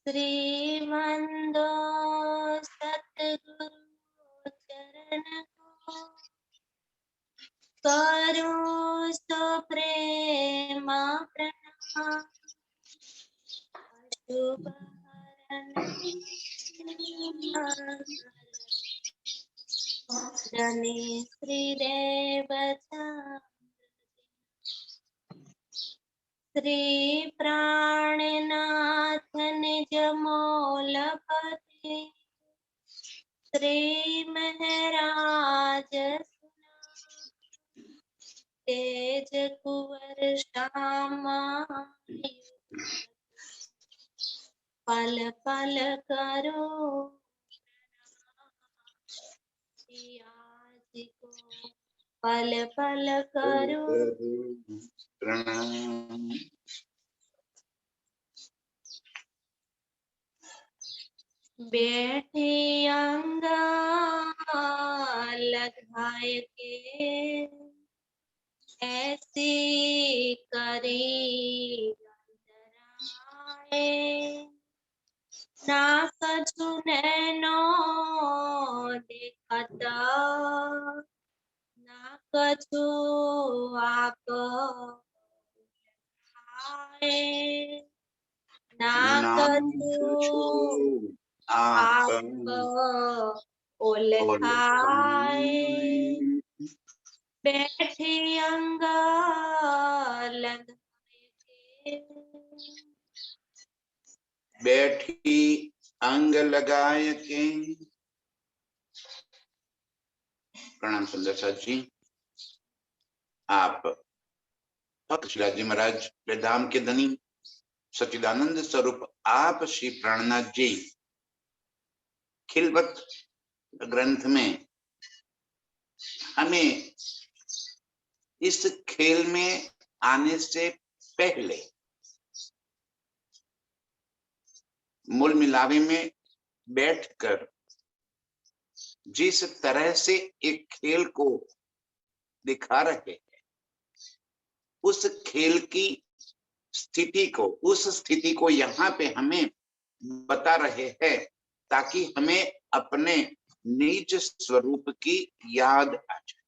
श्रीमंदो सतगुरु चरण को करूं सो प्रेमा प्रणाम। शुभ धनी श्रीदेव श्री प्राणनाथ निज मोलपति श्री महराज तेज कुंवर श्यामा पल पल करो सियाजी को पल पल करो प्रणाम। बैठे अंगा लगाए के ऐसी करी अंतराए ना कछु नैनो देखता ना कछु आप ना कछु आप ओलखाए बैठे अंग लगाए बैठी अंग लगाए के। प्रणाम सुंदर साथ जी। आप भक्त शिलाजी महाराज धाम के धनी सच्चिदानंद स्वरूप आप श्री प्राणनाथ जी खिलवत ग्रंथ में हमें इस खेल में आने से पहले मूल मिलावे में बैठकर जिस तरह से एक खेल को दिखा रहे हैं उस खेल की स्थिति को यहाँ पे हमें बता रहे हैं ताकि हमें अपने निज स्वरूप की याद आ जाए।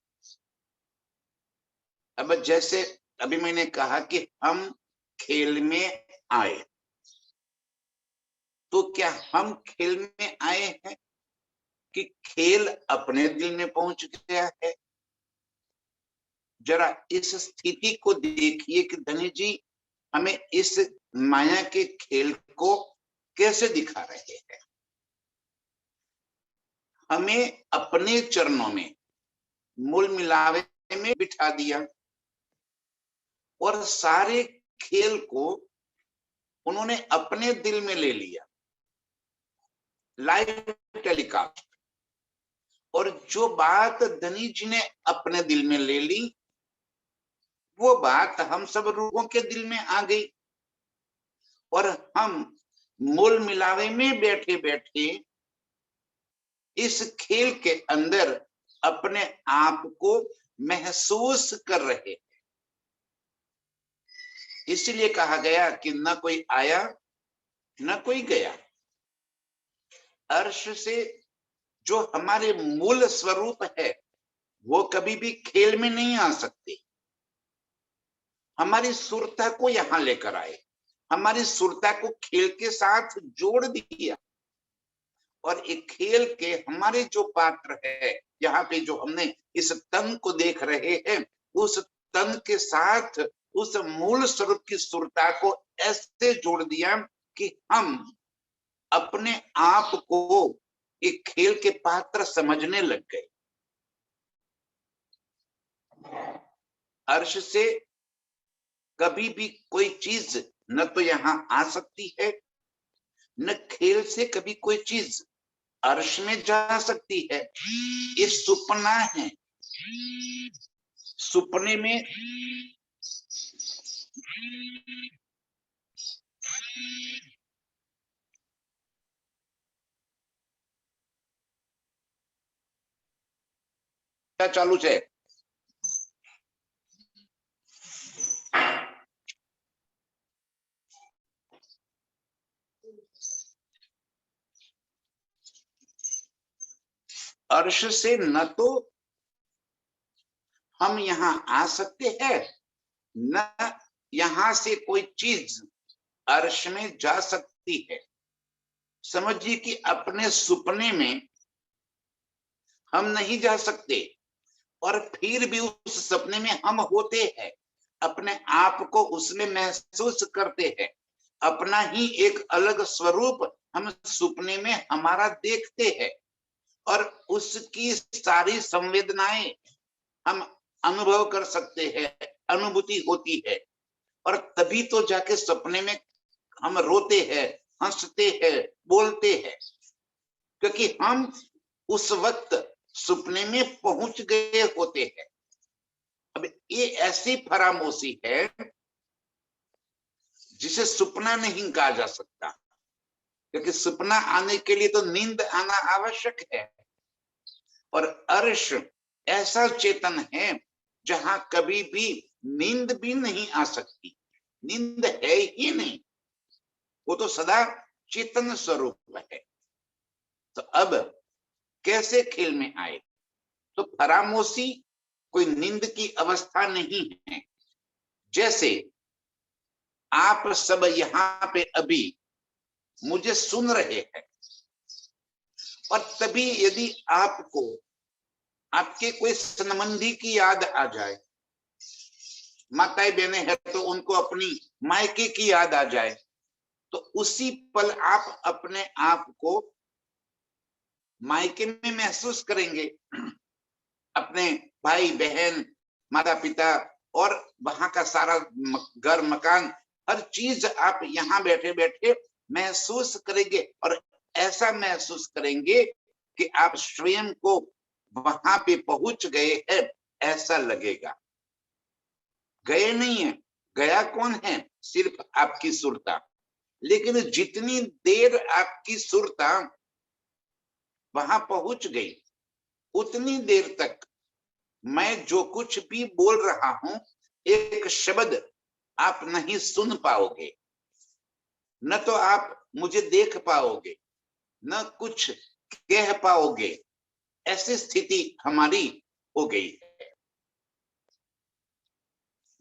अब जैसे अभी मैंने कहा कि हम खेल में आए, तो क्या हम खेल में आए हैं कि खेल अपने दिल में पहुंच गया है? जरा इस स्थिति को देखिए कि धनी जी हमें इस माया के खेल को कैसे दिखा रहे हैं। हमें अपने चरणों में मूल मिलावे में बिठा दिया और सारे खेल को उन्होंने अपने दिल में ले लिया, लाइव टेलीकास्ट। और जो बात धनी जी ने अपने दिल में ले ली वो बात हम सब लोगों के दिल में आ गई और हम मूल मिलावे में बैठे बैठे इस खेल के अंदर अपने आप को महसूस कर रहे हैं। इसलिए कहा गया कि न कोई आया न कोई गया। अर्श से जो हमारे मूल स्वरूप है वो कभी भी खेल में नहीं आ सकते। हमारी सुरता को यहां लेकर आए, हमारी सुरता को खेल के साथ जोड़ दिया और एक खेल के हमारे जो पात्र है यहाँ पे जो हमने इस तन को देख रहे हैं उस तन के साथ उस मूल स्वरूप की सुरता को ऐसे जोड़ दिया कि हम अपने आप को एक खेल के पात्र समझने लग गए। अर्श से कभी भी कोई चीज न तो यहां आ सकती है न खेल से कभी कोई चीज अर्श में जा सकती है। ये सुपना है। सुपने में क्या चालू है? अर्श से न तो हम यहाँ आ सकते हैं, न यहाँ से कोई चीज अर्श में जा सकती है। समझिए कि अपने सुपने में हम नहीं जा सकते, और फिर भी उस सपने में हम होते हैं, अपने आप को उसमें महसूस करते हैं। अपना ही एक अलग स्वरूप हम सुपने में हमारा देखते हैं, और उसकी सारी संवेदनाएं हम अनुभव कर सकते हैं, अनुभूति होती है। और तभी तो जाके सपने में हम रोते हैं, हंसते हैं, बोलते हैं, क्योंकि हम उस वक्त सपने में पहुंच गए होते हैं। अब ये ऐसी फरामोशी है जिसे सपना नहीं कहा जा सकता, क्योंकि सपना आने के लिए तो नींद आना आवश्यक है। और अर्श ऐसा चेतन है जहां कभी भी नींद भी नहीं आ सकती, नींद है ही नहीं, वो तो सदा चेतन स्वरूप है। तो अब कैसे खेल में आए? तो फरामोशी कोई नींद की अवस्था नहीं है। जैसे आप सब यहाँ पे अभी मुझे सुन रहे हैं, और तभी यदि आपको आपके कोई संबंधी की याद आ जाए, माताएं बहनें हैं तो उनको अपनी मायके की याद आ जाए, तो उसी पल आप अपने आप को मायके में महसूस करेंगे। अपने भाई बहन, माता पिता और वहां का सारा घर मकान, हर चीज आप यहाँ बैठे बैठे महसूस करेंगे, और ऐसा महसूस करेंगे कि आप स्वयं को वहां पे पहुंच गए हैं, ऐसा लगेगा। गए नहीं है, गया कौन है? सिर्फ आपकी सुरता। लेकिन जितनी देर आपकी सुरता वहां पहुंच गई, उतनी देर तक मैं जो कुछ भी बोल रहा हूं, एक शब्द आप नहीं सुन पाओगे, न तो आप मुझे देख पाओगे, न कुछ कह पाओगे। ऐसी स्थिति हमारी हो गई है।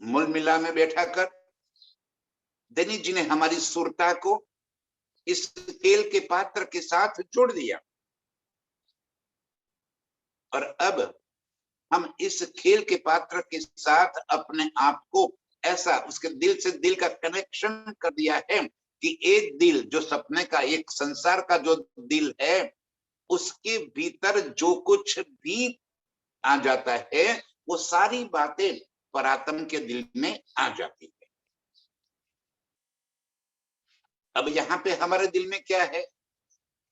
मूल मिला में बैठा कर देनी जी ने हमारी सुरता को इस खेल के पात्र के साथ जोड़ दिया, और अब हम इस खेल के पात्र के साथ अपने आप को ऐसा उसके दिल से दिल का कनेक्शन कर दिया है कि एक दिल जो सपने का, एक संसार का जो दिल है, उसके भीतर जो कुछ भी आ जाता है, वो सारी बातें परात्म के दिल में आ जाती है। अब यहाँ पे हमारे दिल में क्या है?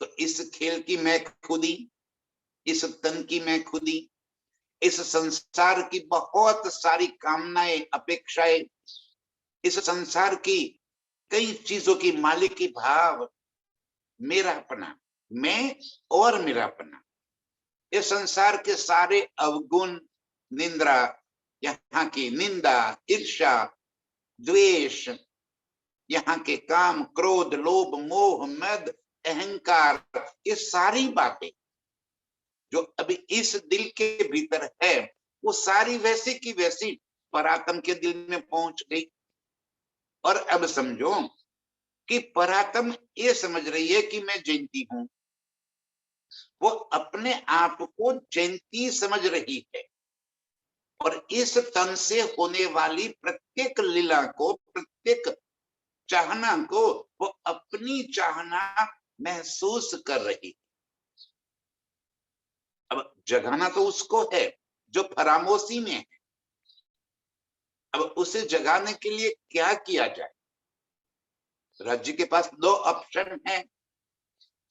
तो इस खेल की मैं खुदी, इस तन की मैं खुदी, इस संसार की बहुत सारी कामनाएं, अपेक्षाएं, इस संसार की कई चीजों की मालिकी भाव, मेरा अपना, मैं और मेरा अपना, इस संसार के सारे अवगुण, निंद्रा, यहाँ की निंदा, ईर्ष्या, द्वेष, यहाँ के काम, क्रोध, लोभ, मोह, मद, अहंकार, ये सारी बातें जो अभी इस दिल के भीतर है, वो सारी वैसी की वैसी परात्म के दिल में पहुंच गई। और अब समझो कि परात्म ये समझ रही है कि मैं जयंती हूं, वो अपने आप को जयंती समझ रही है, और इस तन से होने वाली प्रत्येक लीला को, प्रत्येक चाहना को वो अपनी चाहना महसूस कर रही। अब जगाना तो उसको है जो फरामोशी में है। अब उसे जगाने के लिए क्या किया जाए? राज्य के पास दो ऑप्शन है।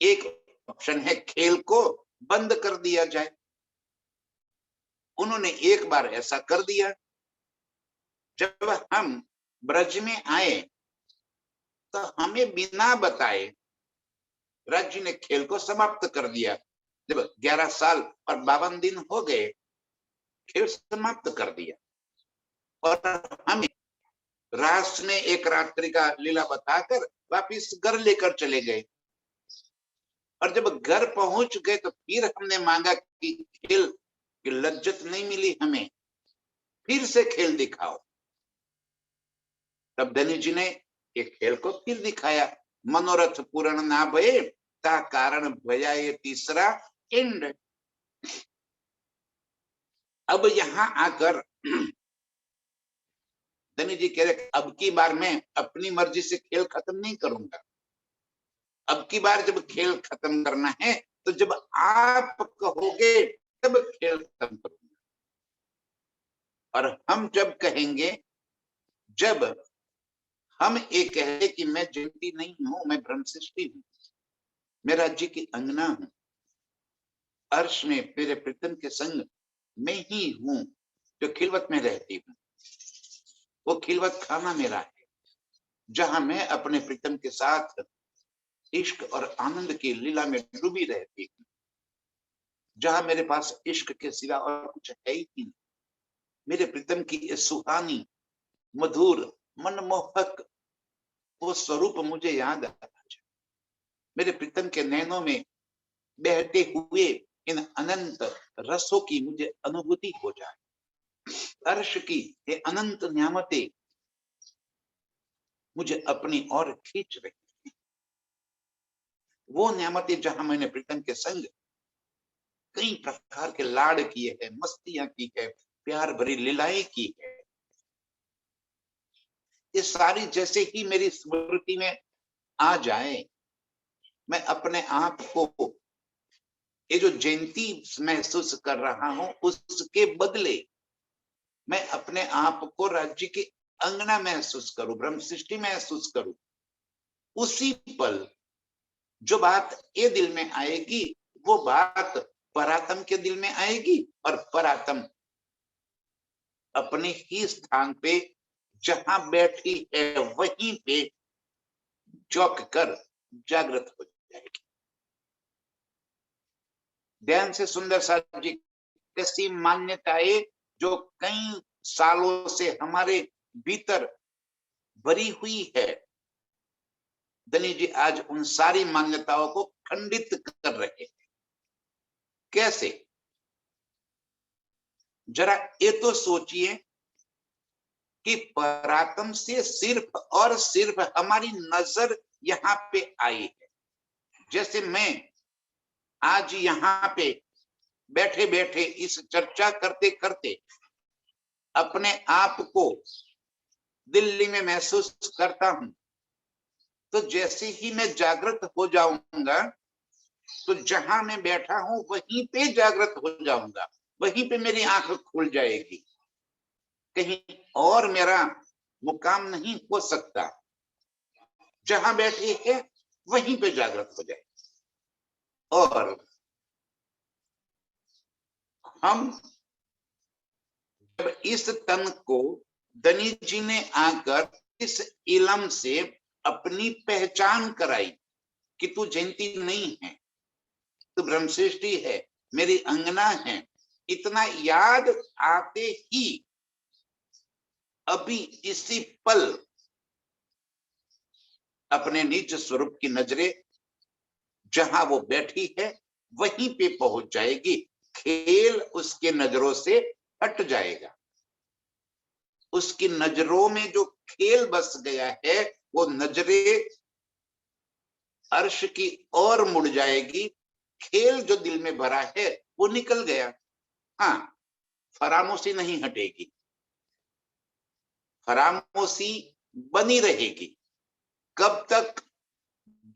एक ऑप्शन है खेल को बंद कर दिया जाए। उन्होंने एक बार ऐसा कर दिया। जब हम ब्रज में आए तो हमें बिना बताए राज्य ने खेल को समाप्त कर दिया। जब 11 साल और 52 दिन हो गए, खेल समाप्त कर दिया, और हमें रास में एक रात्रि का लीला बताकर वापिस घर लेकर चले गए। और जब घर पहुंच गए तो फिर हमने मांगा कि खेल की लज्जत नहीं मिली हमें, फिर से खेल दिखाओ। तब धनी जी ने एक खेल को फिर दिखाया। मनोरथ पूर्ण ना भये ता कारण भया ये तीसरा एंड। अब यहां आकर धनी जी कह रहे अब की बार मैं अपनी मर्जी से खेल खत्म नहीं करूंगा। अब की बार जब खेल खत्म करना है तो जब आप कहोगे तब खेल खत्म करूंगा। और हम जब कहेंगे, जब हम ये कहे कि मैं जयंती नहीं हूं, मैं ब्रह्म सृष्टि हूं, मैं राज्य की अंगना हूं, अर्श में मेरे प्रीतम के संग मैं ही हूं जो खिलवत में रहती हूं। वो खिलवत खाना मेरा है जहां मैं अपने प्रीतम के साथ इश्क और आनंद की लीला में डूबी रहती हूँ, जहां मेरे पास इश्क के सिवा और कुछ है ही नहीं। मेरे प्रीतम की ये सुहानी मधुर मनमोहक वो स्वरूप मुझे याद आता है। मेरे प्रीतम के नैनों में बहते हुए इन अनंत रसों की मुझे अनुभूति हो जाए। अर्श की ये अनंत न्यामतें मुझे अपनी ओर खींच रही हैं। वो न्यामतें जहां मैंने प्रीतम के संग कई प्रकार के लाड़ किए हैं, मस्तियां की है, प्यार भरी लीलाएं की है, ये सारी जैसे ही मेरी स्मृति में आ जाए, मैं अपने आप को ये जो जयंती महसूस कर रहा हूं उसके बदले मैं अपने आप को राज्य की अंगना महसूस करूं, ब्रह्म सृष्टि महसूस करूं। उसी पल जो बात ये दिल में आएगी वो बात परात्म के दिल में आएगी और परात्म अपने ही स्थान पे जहां बैठी है वहीं पे चौंक कर जागृत हो जाएगी। ध्यान से सुंदर साहब जी, कैसी मान्यताएं जो कई सालों से हमारे भीतर भरी हुई है, धनी जी आज उन सारी मान्यताओं को खंडित कर रहे हैं। कैसे? जरा ये तो सोचिए कि पराक्रम से सिर्फ और सिर्फ हमारी नजर यहाँ पे आई है। जैसे मैं आज यहाँ पे बैठे बैठे इस चर्चा करते करते अपने आप को दिल्ली में महसूस करता हूं, तो जैसे ही मैं जागृत हो जाऊंगा तो जहां मैं बैठा हूं वहीं पे जागृत हो जाऊंगा, वहीं पे मेरी आंख खुल जाएगी, कहीं और मेरा मुकाम नहीं हो सकता। जहां बैठे है वहीं पे जागृत हो जाए। और हम जब इस तन को धनी जी ने आकर इस इलम से अपनी पहचान कराई कि तू जयंती नहीं है, तू ब्रह्मसृष्टि है, मेरी अंगना है, इतना याद आते ही अभी इसी पल अपने निज स्वरूप की नजरें जहां वो बैठी है वहीं पे पहुंच जाएगी। खेल उसके नजरों से हट जाएगा। उसकी नजरों में जो खेल बस गया है वो नजरें अर्श की ओर मुड़ जाएगी। खेल जो दिल में भरा है वो निकल गया। हाँ, फरामोशी नहीं हटेगी, फरामोशी बनी रहेगी। कब तक?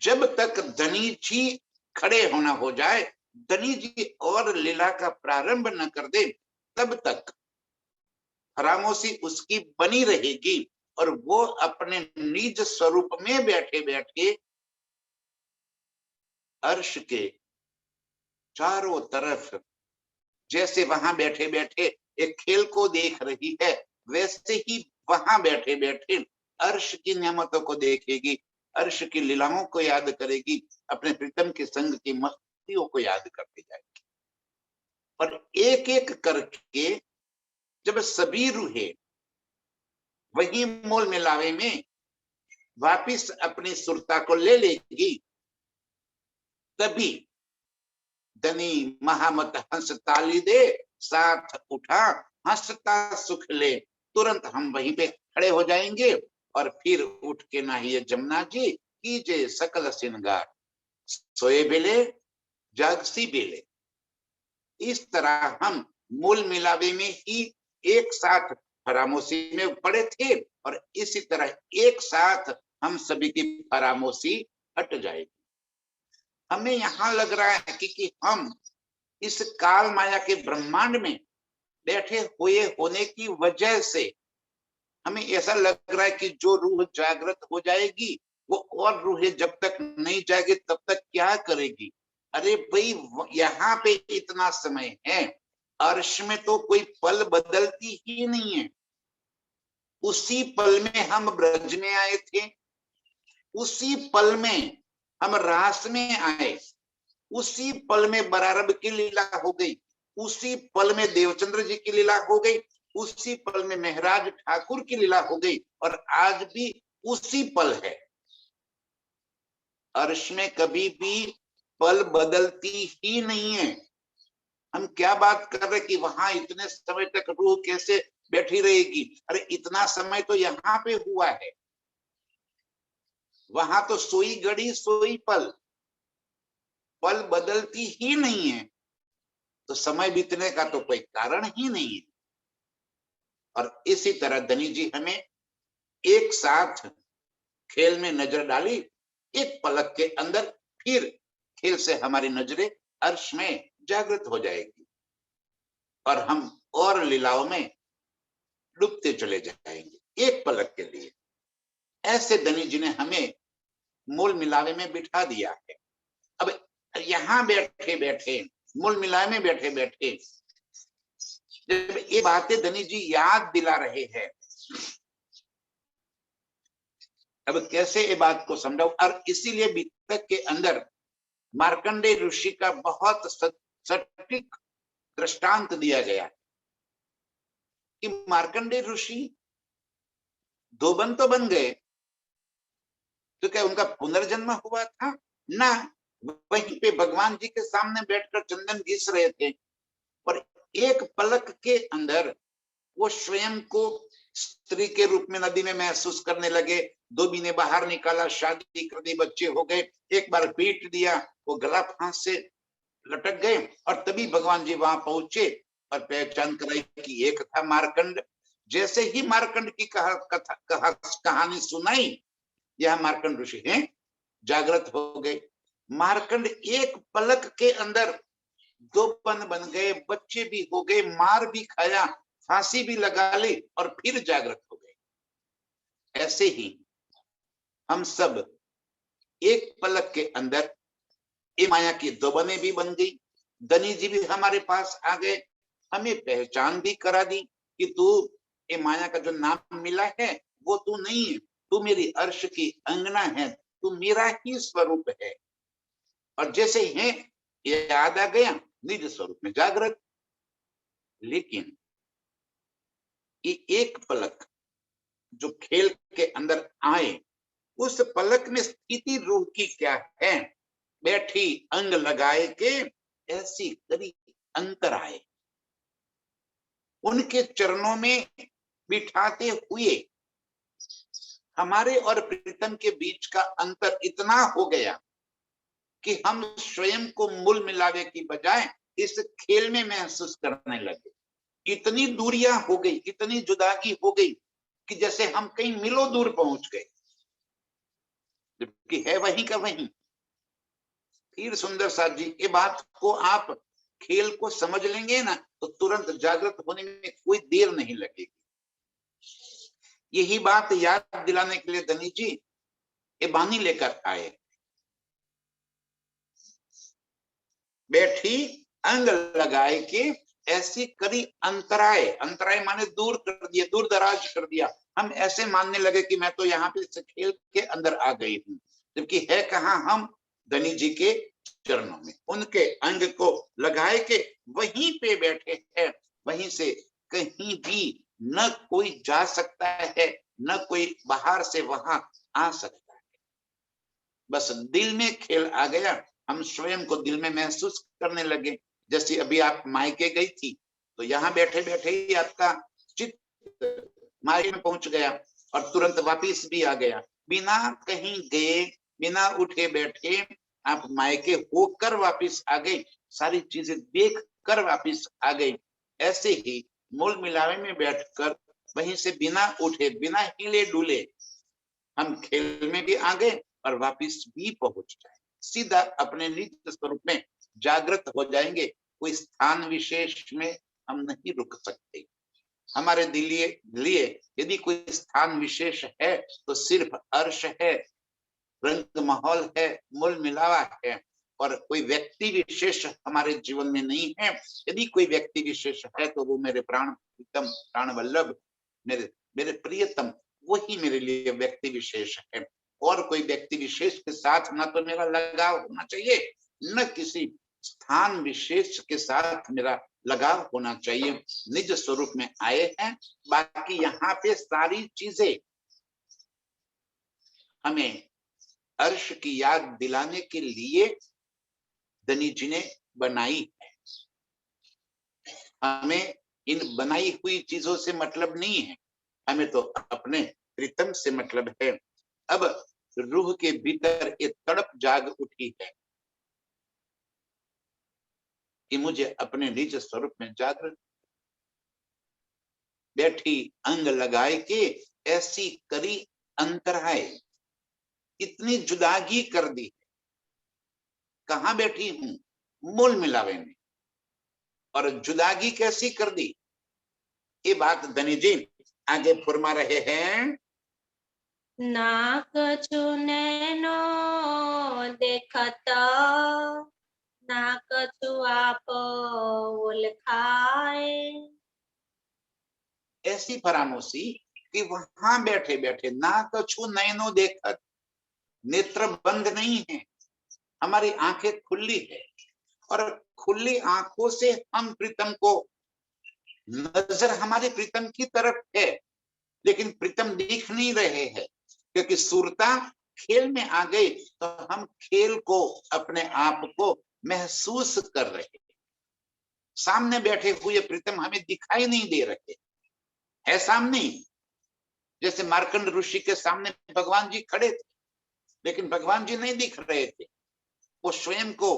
जब तक धनी जी खड़े होना हो जाए, धनी जी और लीला का प्रारंभ न कर दे, तब तक फरामोशी उसकी बनी रहेगी और वो अपने निज स्वरूप में बैठे बैठे अर्श के चारों तरफ जैसे वहां बैठे बैठे एक खेल को देख रही है, वैसे ही वहां बैठे बैठे अर्श की नेमतों को देखेगी, अर्श की लीलाओं को याद करेगी, अपने प्रीतम के संग की मस्तियों को याद करती जाएगी। और एक एक करके जब सभी रूहें वही मोल मिलावे में वापिस अपनी सुरता को ले लेगी, तभी धनी महामत हंस ताली दे, साथ उठा हंसता सुख ले। तुरंत हम वहीं पे खड़े हो जाएंगे और फिर उठ के नहाइए जमुना जी, कीजिए सकल श्रृंगार, सोए बेले जागसी बेले। इस तरह हम मूल मिलावे में ही एक साथ फरामोशी में पड़े थे और इसी तरह एक साथ हम सभी की फरामोशी हट जाएगी। हमें यहाँ लग रहा है कि हम इस काल माया के ब्रह्मांड में बैठे हुए होने की वजह से हमें ऐसा लग रहा है कि जो रूह जागृत हो जाएगी वो और रूहें जब तक नहीं जाएगी तब तक क्या करेगी। अरे भाई, यहाँ पे इतना समय है, अर्श में तो कोई पल बदलती ही नहीं है। उसी पल में हम ब्रज में आए थे, उसी पल में हम रास में आए, उसी पल में बरारब की लीला हो गई, उसी पल में देवचंद्र जी की लीला हो गई, उसी पल में महराज ठाकुर की लीला हो गई और आज भी उसी पल है। अर्श में कभी भी पल बदलती ही नहीं है। हम क्या बात कर रहे कि वहां इतने समय तक रूह कैसे बैठी रहेगी। अरे इतना समय तो यहाँ पे हुआ है, वहां तो सोई घड़ी सोई पल, पल बदलती ही नहीं है, तो समय बीतने का तो कोई कारण ही नहीं है। और इसी तरह धनी जी हमें एक साथ खेल में नजर डाली, एक पलक के अंदर फिर खेल से हमारी नजरें अर्श में जागृत हो जाएगी और हम और लीलाओं में डूबते चले जाएंगे एक पलक के लिए। ऐसे धनी जी ने हमें मूल मिलावे में बिठा दिया है। अब यहाँ बैठे बैठे, मूल मिलावे में बैठे बैठे जब ये बातें धनी जी याद दिला रहे हैं, अब कैसे ये बात को समझाऊं। और इसीलिए बीतक के अंदर मार्कंडेय ऋषि का बहुत सटीक दृष्टांत दिया गया कि मार्कंडेय ऋषि दो बन तो बन गए, तो क्या उनका पुनर्जन्म हुआ था ना? वहीं पे भगवान जी के सामने बैठकर चंदन घिस रहे थे और एक पलक के अंदर वो स्वयं को स्त्री के रूप में नदी में महसूस करने लगे। धोबी ने बाहर निकाला, शादी कर दी, बच्चे हो गए, एक बार पीट दिया, वो गला फांस से लटक गए और तभी भगवान जी वहां पहुंचे और पहचान कराई कि एक था मार्कंड। जैसे ही मार्कंड की कहानी सुनाई, यह मार्कंड ऋषि हैं जागृत हो गए। मार्कंड एक पलक के अंदर दो बन गए, बच्चे भी हो गए, मार भी खाया, फांसी भी लगा ली और फिर जागृत हो गए। ऐसे ही हम सब एक पलक के अंदर ये माया की दो बने भी बन गई। धनी जी भी हमारे पास आ गए, हमें पहचान भी करा दी कि तू ये माया का जो नाम मिला है वो तू नहीं है, तू मेरी अर्श की अंगना है, तू मेरा ही स्वरूप है। और जैसे ही याद आ गया, निज स्वरूप में जागृत। लेकिन ये एक पलक जो खेल के अंदर आए, उस पलक में स्थिति रूह की क्या है? बैठी अंग लगाए के ऐसी करी अंतर आए, उनके चरणों में बिठाते हुए हमारे और प्रीतम के बीच का अंतर इतना हो गया कि हम स्वयं को मूल मिलावे की बजाय इस खेल में महसूस करने लगे। इतनी दूरियां हो गई, इतनी जुदागी हो गई कि जैसे हम कहीं मीलों दूर पहुंच गए, जबकि है वहीं का वहीं। फिर सुंदर साथ जी, ये बात को आप खेल को समझ लेंगे ना तो तुरंत जागृत होने में कोई देर नहीं लगेगी। यही बात याद दिलाने के लिए धनी जी ये बानी लेकर आए। बैठी अंग लगाए के ऐसी करी अंतराय, अंतराय माने दूर कर दिया, दूर दराज कर दिया। हम ऐसे मानने लगे कि मैं तो यहाँ पे इस खेल के अंदर आ गई हूँ, जबकि है कहाँ? हम धनी जी के चरणों में, उनके अंग को लगाए के वहीं पे बैठे हैं। वहीं से कहीं भी न कोई जा सकता है, न कोई बाहर से वहां आ सकता है। बस दिल में खेल आ गया हम स्वयं को दिल में महसूस करने लगे। जैसे अभी आप मायके गई थी, तो यहाँ बैठे बैठे ही आपका चित्त मायके में पहुंच गया और तुरंत वापिस भी आ गया, बिना कहीं गए, बिना उठे बैठे आप मायके होकर वापिस आ गई, सारी चीजें देख कर वापिस आ गई। ऐसे ही मूल मिलावे में बैठकर वहीं से बिना उठे, बिना हिले डुले हम खेल में भी आ गए और वापिस भी पहुंच जाए, सीधा अपने निज स्वरूप में जागृत हो जाएंगे। कोई स्थान विशेष में हम नहीं रुक सकते। हमारे लिए यदि कोई स्थान विशेष है तो सिर्फ अर्श है, रंग माहौल है, मूल मिलावा है, और कोई व्यक्ति विशेष हमारे जीवन में नहीं है। यदि कोई व्यक्ति विशेष है तो वो मेरे प्राण प्रीतम, प्राण वल्लभ, मेरे प्रियतम, वही मेरे लिए व्यक्ति विशेष है। और कोई व्यक्ति विशेष के साथ ना तो मेरा लगाव होना चाहिए, न किसी स्थान विशेष के साथ मेरा लगाव होना चाहिए। निज स्वरूप में आए हैं। बाकी यहाँ पे सारी चीजें हमें अर्श की याद दिलाने के लिए धनी जी ने बनाई है। हमें इन बनाई हुई चीजों से मतलब नहीं है, हमें तो अपने प्रीतम से मतलब है। अब रूह के भीतर एक तड़प जाग उठी है कि मुझे अपने निज स्वरूप में जागृत, बैठी अंग लगाए के ऐसी करी अंतराय, इतनी जुदागी कर दी। कहाँ बैठी हूं? मूल मिलावे में, और जुदागी कैसी कर दी, ये बात धनी जी आगे फरमा रहे हैं। ना कछु नैनो देखत, ना कछु आप ओलखाए। ऐसी फरामोशी कि वहां बैठे बैठे ना कछु नैनो देखत, नेत्र बंद नहीं है, हमारी आंखें खुली है, और खुली आंखों से हम प्रीतम को, नजर हमारे प्रीतम की तरफ है, लेकिन प्रीतम दिख नहीं रहे हैं, क्योंकि सुरता खेल में आ गई। तो हम खेल को, अपने आप को महसूस कर रहे हैं। सामने बैठे हुए प्रीतम हमें दिखाई नहीं दे रहे है। सामने जैसे मार्कंड ऋषि के सामने भगवान जी खड़े थे, लेकिन भगवान जी नहीं दिख रहे थे। वो स्वयं को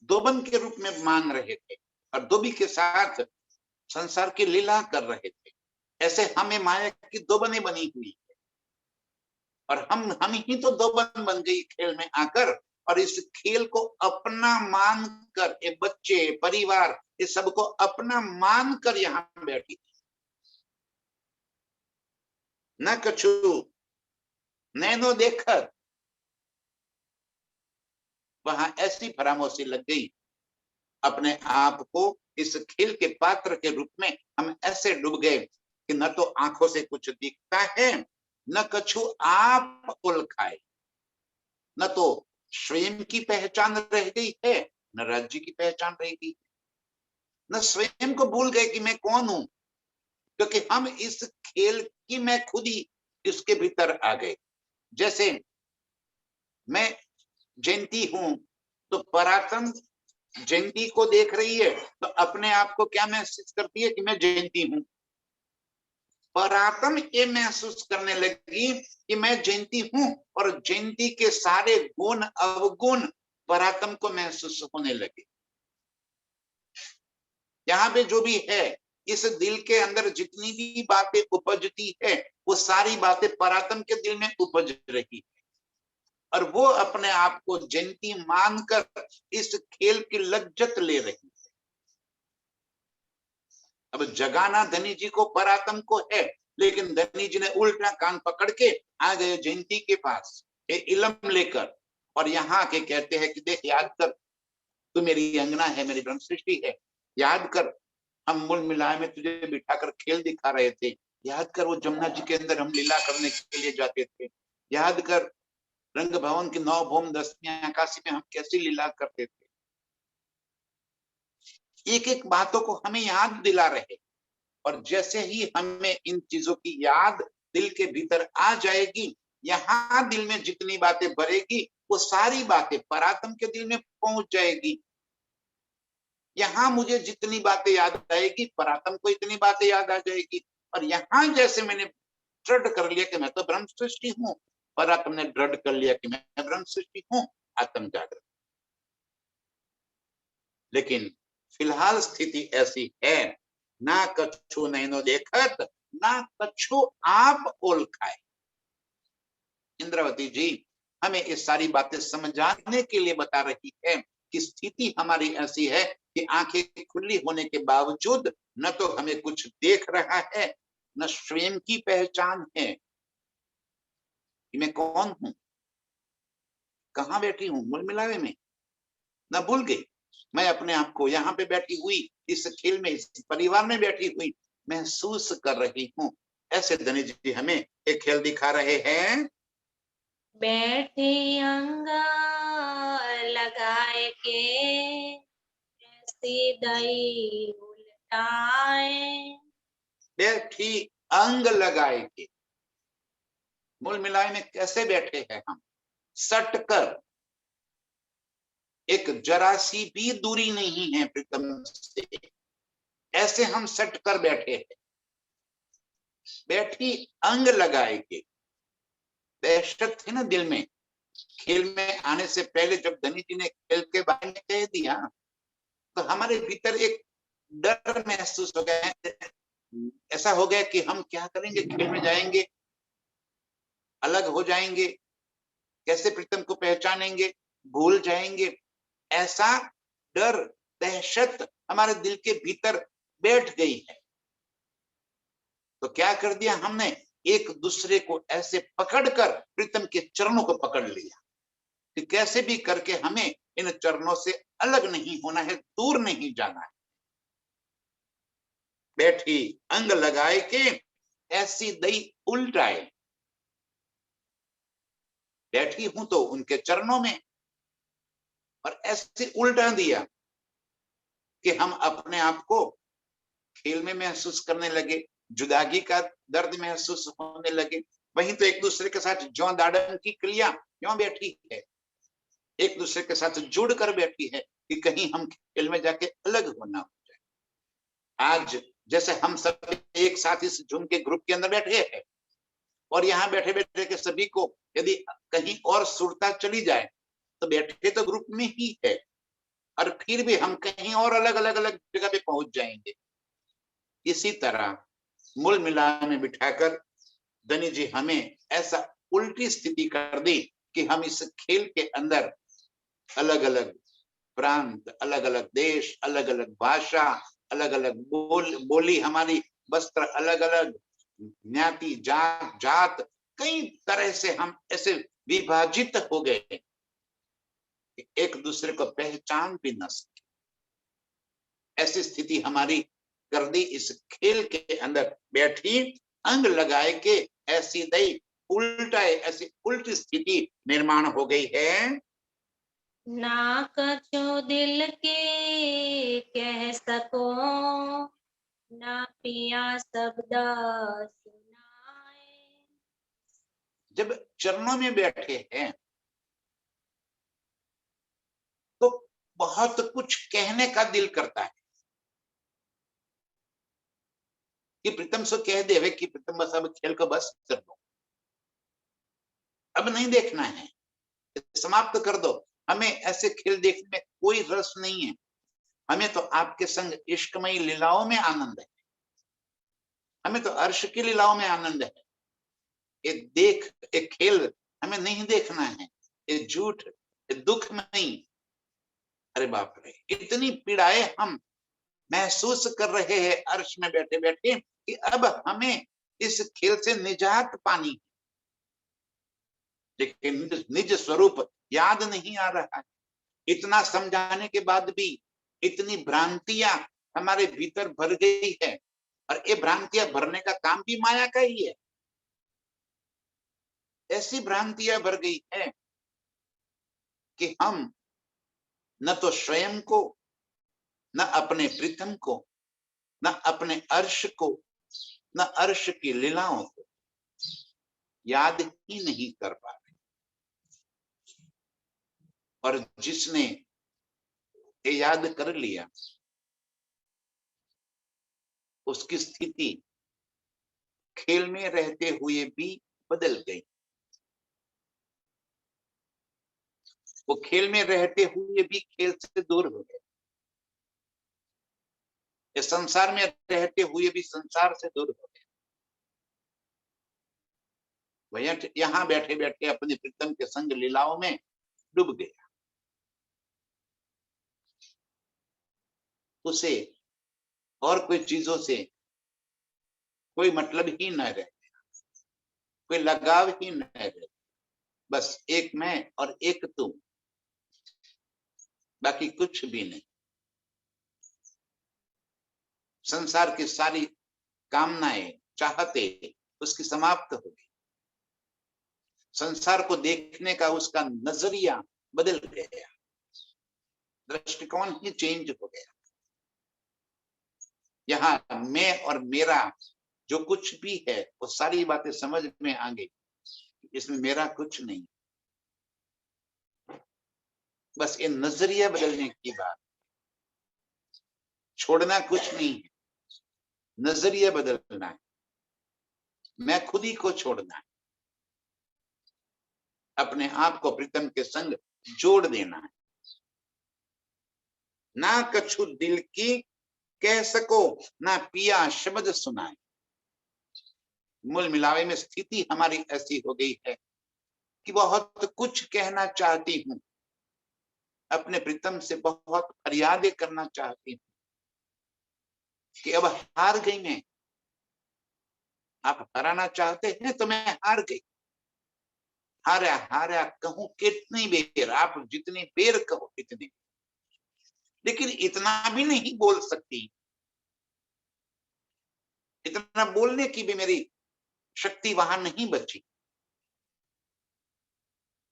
दोबन के रूप में मान रहे थे और दोबी के साथ संसार की लीला कर रहे थे। ऐसे हमें माया की दोबने बनी हुई है, और हम ही तो दोबन बन गई खेल में आकर, और इस खेल को अपना मानकर, ये बच्चे, परिवार, ये सबको अपना मानकर यहाँ बैठी। न कछु नैनो देखत, वहां ऐसी फरामोशी लग गई, अपने आप को इस खेल के पात्र के रूप में हम ऐसे डूब गए कि न तो आंखों से कुछ दिखता है, न कछु आप उलखाए, न तो स्वयं की पहचान रह गई है, न राज्य की पहचान रह गई, न स्वयं को भूल गए कि मैं कौन हूं, क्योंकि हम इस खेल की, मैं खुद ही इसके भीतर आ गए। जैसे मैं जयंती हूं, तो पराक्रम जयंती को देख रही है, तो अपने आप को क्या महसूस करती है कि मैं जयंती हूं। पराक्रम ये महसूस करने लगी कि मैं जयंती हूं, और जयंती के सारे गुण अवगुण पराक्रम को महसूस होने लगे। यहाँ पे जो भी है, इस दिल के अंदर जितनी भी बातें उपजती है, वो सारी बातें पराक्रम के दिल में उपज रही है, और वो अपने आप को जयंती मानकर इस खेल की लज्जत ले रही है। अब जगाना धनी जी को, पराक्रम को है, लेकिन धनी जी ने उल्टा कान पकड़ के आ गए जयंती के पास, ये इलम लेकर, और यहाँ के कहते हैं कि देख, याद कर, तू मेरी अंगना है, मेरी ब्रह्म सृष्टि है, याद कर, हम मूल मिलाए में तुझे बिठाकर खेल दिखा रहे थे, याद कर वो जमुना जी के अंदर हम लीला करने के लिए जाते थे, याद कर रंग भवन की 9 भौम 10वीं आकाशी में हम कैसी लीला करते थे। एक एक बातों को हमें याद दिला रहे, और जैसे ही हमें इन चीजों की याद दिल के भीतर आ जाएगी, यहाँ दिल में जितनी बातें भरेगी वो सारी बातें परात्म के दिल में पहुंच जाएगी। यहाँ मुझे जितनी बातें याद आएगी, परात्म को इतनी बातें याद आ जाएगी। और यहाँ जैसे मैंने दृढ़ कर लिया कि मैं तो ब्रह्म सृष्टि हूँ, परात्म ने दृढ़ कर लिया कि मैं ब्रह्म सृष्टि हूँ, आत्म जागृत। लेकिन फिलहाल स्थिति ऐसी है, ना कछु नैनो देखत, ना कछु आप ओल खाए। इंद्रावती जी हमें ये सारी बातें समझाने के लिए बता रही है कि स्थिति हमारी ऐसी है कि आंखें खुली होने के बावजूद न तो हमें कुछ देख रहा है, न स्वयं की पहचान है कि मैं कौन हूं, कहां बैठी हूं, मूल मिलावे में न भूल गई। मैं अपने आप को यहाँ पे बैठी हुई इस खेल में, इस परिवार में बैठी हुई महसूस कर रही हूँ। ऐसे धनी जी हमें एक खेल दिखा रहे हैं। बैठे अंग लगाए के ऐसी दई उल्टाए। बैठी अंग लगाए के, मूल मिलाए में कैसे बैठे हैं हम, सट कर, एक जरा सी भी दूरी नहीं है प्रीतम से, ऐसे हम सट कर बैठे हैं। बैठी अंग लगाए के, दहशत थी ना दिल में। खेल में आने से पहले जब धनी जी ने खेल के बारे में कह दिया तो हमारे भीतर एक डर महसूस हो गया है। ऐसा हो गया कि हम क्या करेंगे, खेल में जाएंगे, अलग हो जाएंगे, कैसे प्रीतम को पहचानेंगे, भूल जाएंगे। ऐसा डर, दहशत हमारे दिल के भीतर बैठ गई है। तो क्या कर दिया हमने, एक दूसरे को ऐसे पकड़कर प्रीतम के चरणों को पकड़ लिया कि कैसे भी करके हमें इन चरणों से अलग नहीं होना है, दूर नहीं जाना है। बैठी अंग लगाए के ऐसी दई उल्टाए, बैठी हूं तो उनके चरणों में, और ऐसे उल्टा दिया कि हम अपने आप को खेल में महसूस करने लगे, जुदागी का दर्द महसूस होने लगे। वहीं तो एक दूसरे के साथ ज्यों दाड़न की क्रिया क्यों बैठी है, एक दूसरे के साथ जुड़ कर बैठी है कि कहीं हम खेल में जाके अलग होना हो जाए। आज जैसे हम सब एक साथ इस जूम के ग्रुप के अंदर बैठे हैं, और यहाँ बैठे बैठे के सभी को यदि कहीं और सुरता चली जाए तो बैठे तो ग्रुप में ही है, और फिर भी हम कहीं और अलग अलग अलग जगह पे पहुंच जाएंगे। इसी तरह मूल मिलान में बिठाकर धनी जी हमें ऐसा उल्टी स्थिति कर दी कि हम इस खेल के अंदर अलग अलग प्रांत, अलग अलग देश, अलग अलग भाषा, अलग अलग बोली हमारी, वस्त्र अलग अलग, ज्ञाति जात कई तरह से हम ऐसे विभाजित हो गए कि एक दूसरे को पहचान भी न सके। ऐसी स्थिति हमारी कर दी इस खेल के अंदर बैठी अंग लगाए के ऐसी दई उल्टाए, ऐसी उल्टी स्थिति निर्माण हो गई है। ना कछु दिल के कह सको, ना पिया शब्द सुनाए। जब चरणों में बैठे हैं तो बहुत कुछ कहने का दिल करता है कि प्रीतम से कह दे कि प्रीतम बस अब खेल को बस कर दो, अब नहीं देखना है, समाप्त कर दो, हमें ऐसे खेल देखने में कोई रस नहीं है, हमें तो आपके संग इश्कमयी लीलाओं में आनंद है, हमें तो अर्श की लीलाओं में आनंद है। एक खेल हमें नहीं देखना है, ये झूठ, ये दुख नहीं। अरे बाप रे, इतनी पीड़ाएं हम महसूस कर रहे हैं अर्श में बैठे बैठे कि अब हमें इस खेल से निजात पानी, लेकिन निज स्वरूप याद नहीं आ रहा है। इतना समझाने के बाद भी इतनी भ्रांतियां हमारे भीतर भर गई है, और ये भ्रांतियां भरने का काम भी माया का ही है। ऐसी भ्रांतियां भर गई है कि हम न तो स्वयं को, न अपने प्रीतम को, न अपने अर्श को, न अर्श की लीलाओं को याद ही नहीं कर पा रहे। और जिसने ये याद कर लिया उसकी स्थिति खेल में रहते हुए भी बदल गई। वो खेल में रहते हुए भी खेल से दूर हो गए, इस संसार में रहते हुए भी संसार से दूर हो गए। वह यहाँ बैठे बैठे अपने प्रीतम के संग लीलाओं में डूब गया। उसे और कोई चीजों से कोई मतलब ही न रहे, कोई लगाव ही न रहे, बस एक मैं और एक तू, बाकी कुछ भी नहीं। संसार की सारी कामनाएं चाहते उसकी समाप्त हो गई। संसार को देखने का उसका नजरिया बदल गया, दृष्टिकोण ही चेंज हो गया। यहाँ मैं और मेरा जो कुछ भी है वो सारी बातें समझ में आ गई, इसमें मेरा कुछ नहीं, बस ये नजरिया बदलने की बात। छोड़ना कुछ नहीं है, नजरिया बदलना है, मैं खुद ही को छोड़ना है, अपने आप को प्रीतम के संग जोड़ देना है। ना कछु दिल की कह सको, ना पिया शब्द सुनाए। मूल मिलावे में स्थिति हमारी ऐसी हो गई है कि बहुत कुछ कहना चाहती हूँ, अपने प्रीतम से बहुत फरियादें करना चाहती हूँ कि अब हार गई मैं। आप हराना चाहते हैं तो मैं हार गई। हारा हारा कहूं कितनी बेर, आप जितनी बेर कहो इतनी, लेकिन इतना भी नहीं बोल सकती, इतना बोलने की भी मेरी शक्ति वहां नहीं बची।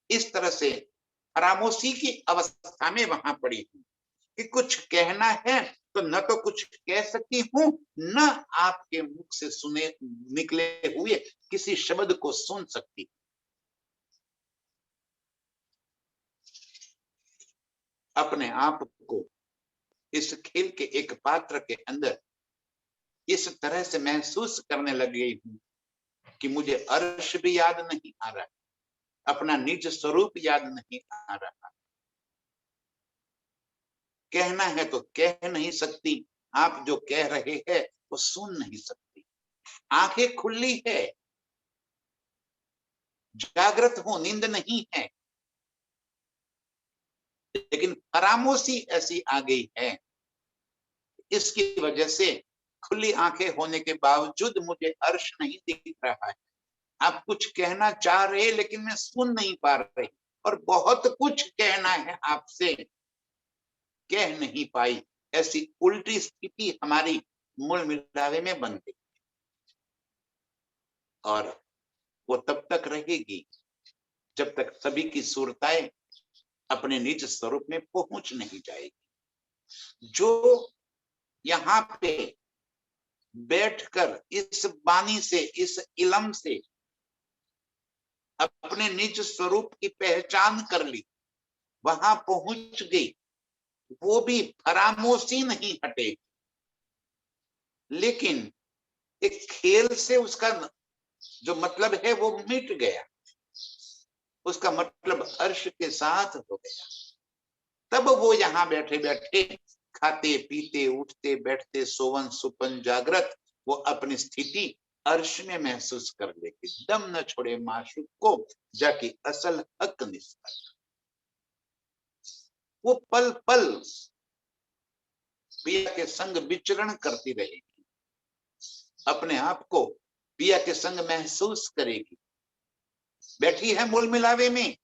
इस तरह से खामोशी की अवस्था में वहां पड़ी हूं कि कुछ कहना है तो न तो कुछ कह सकती हूँ, न आपके मुख से सुने निकले हुए किसी शब्द को सुन सकती। अपने आप को इस खेल के एक पात्र के अंदर इस तरह से महसूस करने लग गई हूं कि मुझे अर्श भी याद नहीं आ रहा, अपना निज स्वरूप याद नहीं आ रहा। कहना है तो कह नहीं सकती, आप जो कह रहे हैं वो सुन नहीं सकती। आंखें खुली है, जागृत हूं, नींद नहीं है, लेकिन खामोशी ऐसी आ गई है, इसकी वजह से खुली आंखें होने के बावजूद मुझे अर्श नहीं दिख रहा है। आप कुछ कहना चाह रहे लेकिन मैं सुन नहीं पा रही, और बहुत कुछ कहना है आपसे, कह नहीं पाई। ऐसी उल्टी स्थिति हमारी मूल मिलावे में बन गई, और वो तब तक रहेगी जब तक सभी की सूरताएं अपने निज स्वरूप में पहुंच नहीं जाएगी। जो यहाँ पे बैठकर इस वाणी से, इस इलम से अपने निज स्वरूप की पहचान कर ली, वहां पहुंच गई, वो भी खामोशी नहीं हटे, लेकिन एक खेल से उसका जो मतलब है वो मिट गया, उसका मतलब अर्श के साथ हो गया। तब वो यहाँ बैठे बैठे खाते पीते उठते बैठते सोवन सुपन जागृत वो अपनी स्थिति अर्श में महसूस कर लेगी। दम न छोड़े माशूक को जाके असल हक निस्बत, वो पल पल पिया के संग विचरण करती रहेगी, अपने आप को पिया के संग महसूस करेगी। बैठी है मूल मिलावे में,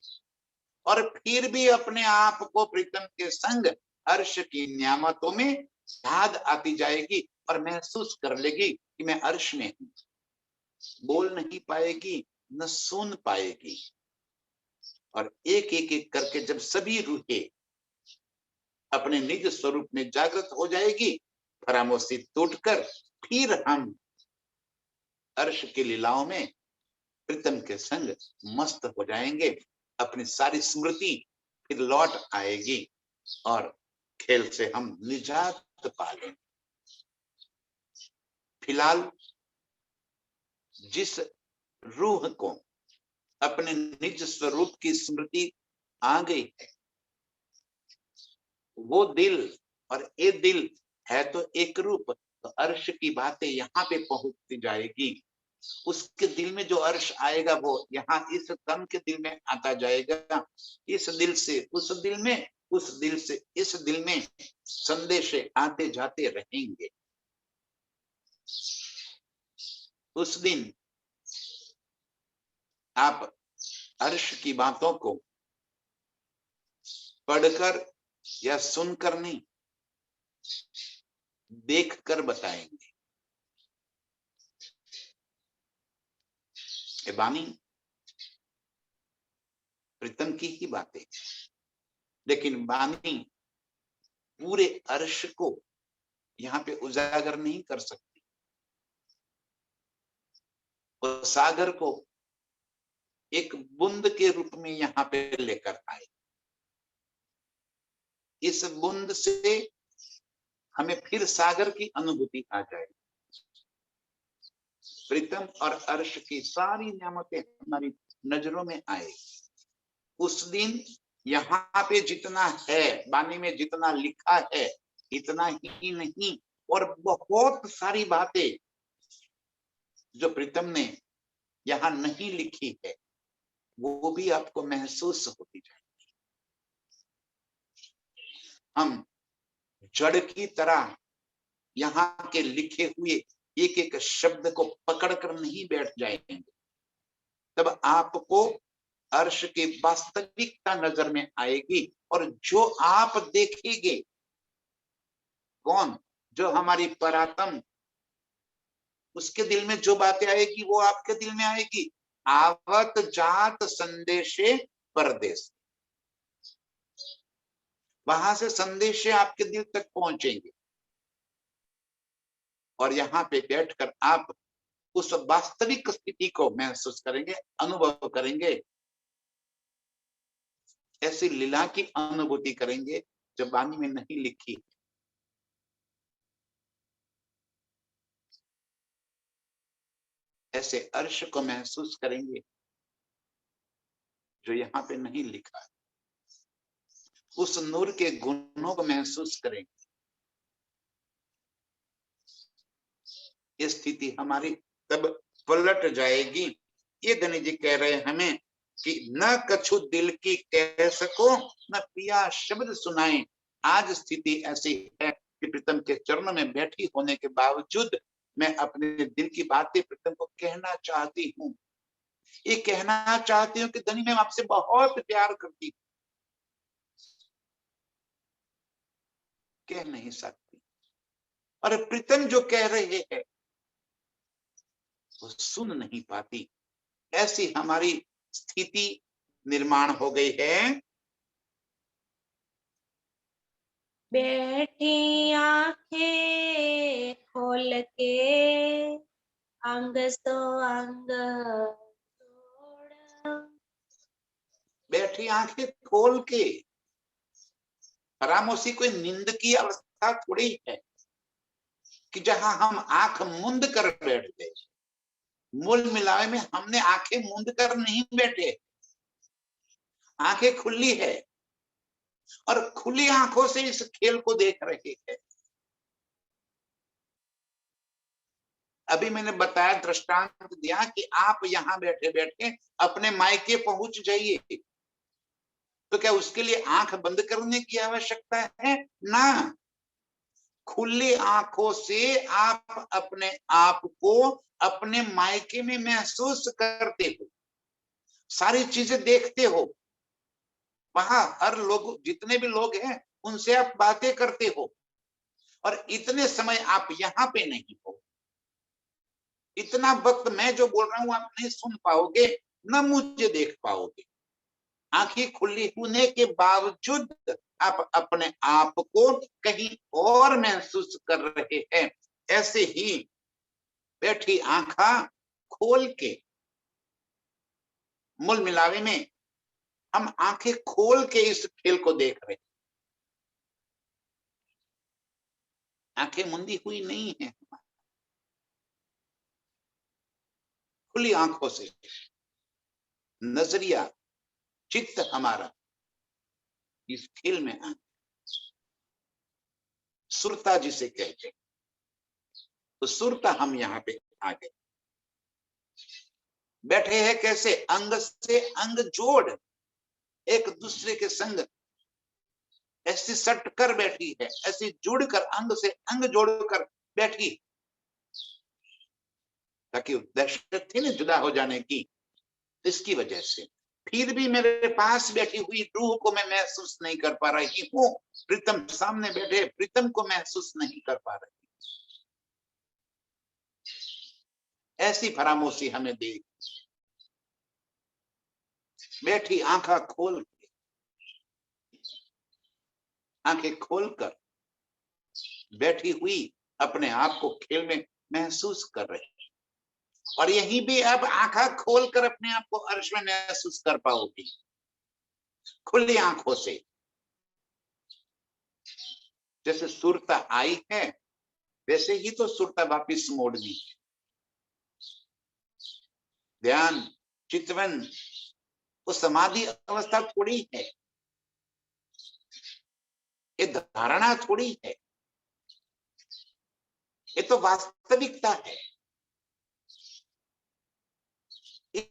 और फिर भी अपने आप को प्रीतम के संग अर्श की नियामतों में याद आती जाएगी, और महसूस कर लेगी कि मैं अर्श में हूं। बोल नहीं पाएगी, न सुन पाएगी, और एक एक एक करके जब सभी रूहें अपने निज स्वरूप में जागृत हो जाएगी, खामोशी टूटकर फिर हम अर्श की लीलाओं में प्रीतम के संग मस्त हो जाएंगे। अपनी सारी स्मृति फिर लौट आएगी और खेल से हम निजात पा लेंगे। फिलहाल जिस रूह को अपने निज स्वरूप की स्मृति आ गई है, वो दिल, और ये दिल है तो एक रूप, तो अर्श की बातें यहाँ पे पहुंचती जाएगी। उसके दिल में जो अर्श आएगा वो यहाँ इस तन के दिल में आता जाएगा। इस दिल से उस दिल में, उस दिल से इस दिल में संदेश आते जाते रहेंगे। उस दिन आप अर्श की बातों को पढ़कर या सुनकर नहीं, देखकर बताएंगे। ये बानी प्रीतम की ही बातें, लेकिन बानी पूरे अर्श को यहाँ पे उजागर नहीं कर सकती। और सागर को एक बूंद के रूप में यहाँ पे लेकर आए। इस बूंद से हमें फिर सागर की अनुभूति आ जाएगी। प्रीतम और अर्श की सारी नियामतें हमारी नजरों में आएगी। उस दिन यहाँ पे जितना है, बानी में जितना लिखा है, इतना ही नहीं, और बहुत सारी बातें जो प्रीतम ने यहाँ नहीं लिखी है, वो भी आपको महसूस होती जाएगी। हम जड़ की तरह यहाँ के लिखे हुए एक एक शब्द को पकड़कर नहीं बैठ जाएंगे, तब आपको अर्श की वास्तविकता नजर में आएगी। और जो आप देखेंगे, कौन? जो हमारी परात्म, उसके दिल में जो बातें आएगी वो आपके दिल में आएगी। आवत जात संदेशे परदेश, वहां से संदेशे आपके दिल तक पहुंचेंगे और यहाँ पे बैठकर आप उस वास्तविक स्थिति को महसूस करेंगे, अनुभव करेंगे। ऐसी लीला की अनुभूति करेंगे जो बानी में नहीं लिखी। ऐसे अर्श को महसूस करेंगे जो यहाँ पे नहीं लिखा है। उस नूर के गुणों को महसूस करेंगे। ये स्थिति हमारी तब पलट जाएगी। ये गणेश जी कह रहे हैं हमें कि न कछु दिल की कह सको, न पिया शब्द सुनाए। आज स्थिति ऐसी है कि प्रीतम के चरणों में बैठी होने के बावजूद मैं अपने दिल की बातें प्रीतम को कहना चाहती हूँ। ये कहना चाहती हूँ कि धनी मैं आपसे बहुत प्यार करती हूँ, कह नहीं सकती। और प्रीतम जो कह रहे हैं वो सुन नहीं पाती। ऐसी हमारी स्थिति निर्माण हो गई है। बैठी आंखें खोल के अंग सो अंग छोड़। बैठी आंखें खोल के, परामोशी कोई नींद की अवस्था थोड़ी है कि जहां हम आंख मूंद कर बैठ गए। मूल मिलावे में हमने आंखें मूंद कर नहीं बैठे, आंखें खुली है और खुली आंखों से इस खेल को देख रहे हैं। अभी मैंने बताया, दृष्टांत दिया कि आप यहाँ बैठे बैठे अपने मायके पहुंच जाइए, तो क्या उसके लिए आंख बंद करने की आवश्यकता है? ना, खुली आंखों से आप अपने आप को अपने मायके में महसूस करते हो, सारी चीजें देखते हो। वहां हर लोग, जितने भी लोग हैं उनसे आप बातें करते हो, और इतने समय आप यहाँ पे नहीं हो। इतना वक्त मैं जो बोल रहा हूं आप नहीं सुन पाओगे, न मुझे देख पाओगे। आंखें खुली होने के बावजूद आप अपने आप को कहीं और महसूस कर रहे हैं। ऐसे ही बैठी आंखा खोल के, मूल मिलावे में हम आंखें खोल के इस खेल को देख रहे हैं, आंखें मुंदी हुई नहीं है, खुली आंखों से नजरिया, चित्त हमारा इस खेल में आ, सुरता जिसे कहते हैं, तो सुरता हम यहाँ पे आ गए। बैठे हैं कैसे? अंग से अंग जोड़, एक दूसरे के संग ऐसी सट कर बैठी है, ऐसी जुड़कर अंग से अंग जोड़कर बैठी, ताकि दहशत थी ना जुदा हो जाने की, इसकी वजह से फिर भी मेरे पास बैठी हुई रूह को मैं महसूस नहीं कर पा रही हूँ, प्रीतम सामने बैठे प्रीतम को महसूस नहीं कर पा रही। ऐसी फरामोशी हमें दे, बैठी आंखा खोल के, आंखें खोलकर बैठी हुई अपने आप को खेल में महसूस कर रही, और यही भी अब आंखा खोलकर अपने आप को अर्श में महसूस कर पाओगी, खुली आंखों से। जैसे सुरता आई है वैसे ही तो सुरता वापिस मोड़नी है। ध्यान, चितवन, वो समाधि अवस्था थोड़ी है, ये धारणा थोड़ी है, ये तो वास्तविकता है।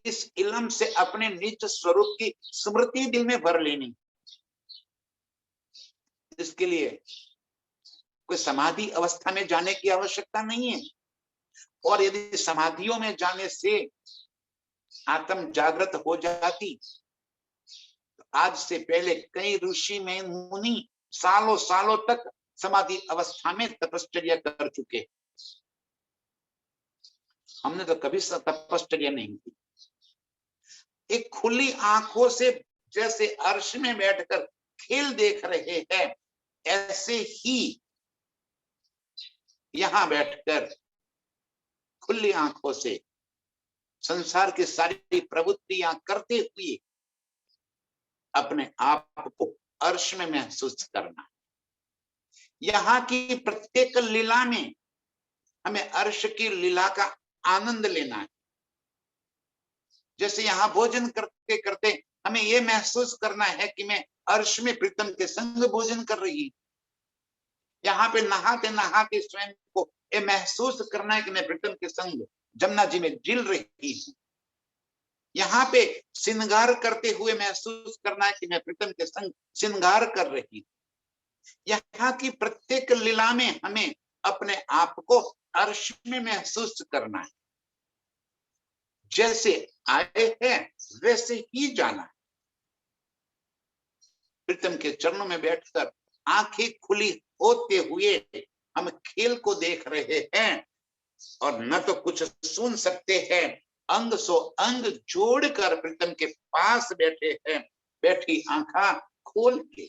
इस इल्म से अपने निज स्वरूप की स्मृति दिल में भर लेनी, इसके लिए कोई समाधि अवस्था में जाने की आवश्यकता नहीं है। और यदि समाधियों में जाने से आत्म जागृत हो जाती तो आज से पहले कई ऋषि में मुनि सालों सालों तक समाधि अवस्था में तपश्चर्या कर चुके। हमने तो कभी तपश्चर्या नहीं की। एक खुली आंखों से जैसे अर्श में बैठकर खेल देख रहे हैं, ऐसे ही यहां बैठकर खुली आंखों से संसार की सारी प्रवृत्तियां करते हुए अपने आप को अर्श में महसूस करना। यहाँ की प्रत्येक लीला में हमें अर्श की लीला का आनंद लेना है। जैसे यहाँ भोजन करते करते हमें यह महसूस करना है कि मैं अर्श में प्रीतम के संग भोजन कर रही। यहाँ पे नहाते नहाते स्वयं को ये महसूस करना है कि मैं प्रीतम के संग जमुना जी में जिल रही हूँ। यहाँ पे श्रृंगार करते हुए महसूस करना है कि मैं प्रीतम के संग श्रृंगार कर रही हूँ। यहाँ की प्रत्येक लीला में हमें अपने आप को अर्श में महसूस करना है। जैसे आए हैं वैसे ही जाना है। प्रीतम के चरणों में बैठकर आंखें खुली होते हुए हम खेल को देख रहे हैं, और न तो कुछ सुन सकते हैं, अंग सो अंग जोड़कर प्रीतम के पास बैठे हैं, बैठी आंखा खोल के।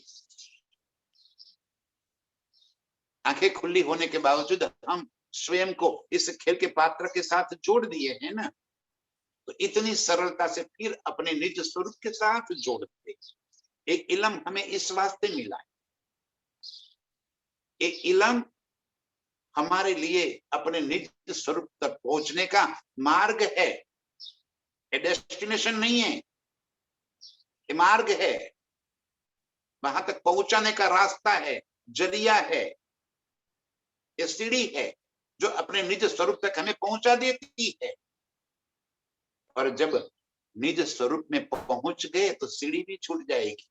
आंखें खुली होने के बावजूद हम स्वयं को इस खेल के पात्र के साथ जोड़ दिए हैं ना, तो इतनी सरलता से फिर अपने निज स्वरूप के साथ जोड़ते। एक इल्म हमें इस वास्ते मिला है। एक इल्म हमारे लिए अपने निज स्वरूप तक पहुंचने का मार्ग है, ये डेस्टिनेशन नहीं है, ये मार्ग है। वहां तक पहुंचाने का रास्ता है, जरिया है, ये सीढ़ी है जो अपने निज स्वरूप तक हमें पहुंचा देती है। और जब निज स्वरूप में पहुंच गए तो सीढ़ी भी छूट जाएगी,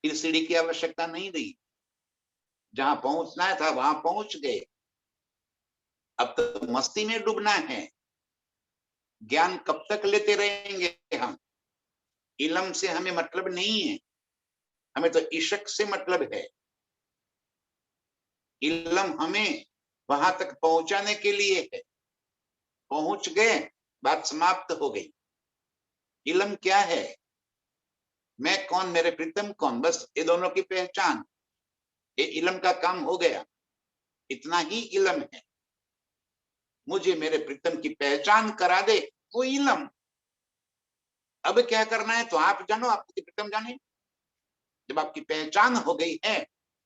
फिर सीढ़ी की आवश्यकता नहीं रही। जहां पहुंचना था वहां पहुंच गए। अब तो मस्ती में डूबना है। ज्ञान कब तक लेते रहेंगे हम? इल्म से हमें मतलब नहीं है, हमें तो इश्क से मतलब है। इल्म हमें वहां तक पहुंचाने के लिए है। पहुंच गए, बात समाप्त हो गई। इल्म क्या है? मैं कौन, मेरे प्रीतम कौन, बस ये दोनों की पहचान, ये इल्म का काम हो गया। इतना ही इल्म है। मुझे मेरे प्रीतम की पहचान करा दे वो इल्म। अब क्या करना है तो आप जानो, आपके प्रीतम जाने। जब आपकी पहचान हो गई है,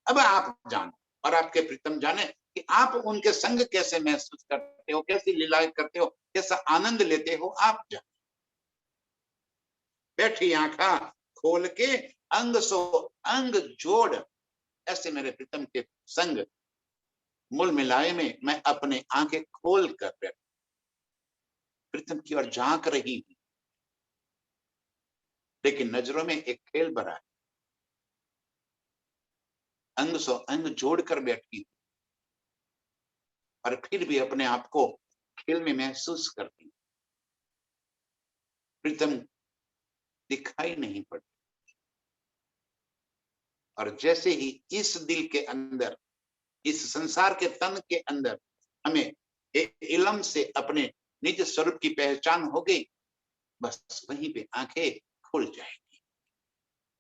अब आप जानो और आपके प्रीतम जाने कि आप उनके संग कैसे महसूस करते हो, कैसी लीलाएं करते हो, कैसा आनंद लेते हो, आप जानो। बैठी आंखा खोल के अंग सो अंग जोड़, ऐसे मेरे प्रीतम के संग मूल मिलाए में मैं अपने आंखें खोल कर बैठ प्रीतम की ओर झांक रही हूं, लेकिन नजरों में एक खेल भरा है। अंग सो अंग जोड़कर बैठी और फिर भी अपने आप को खेल में महसूस करती हूं। प्रीतम दिखाई नहीं पड़ती, और जैसे ही इस दिल के अंदर, इस संसार के तन के अंदर हमें एक इलम से अपने निज स्वरूप की पहचान हो गई, बस वहीं पे आंखें खुल जाएगी।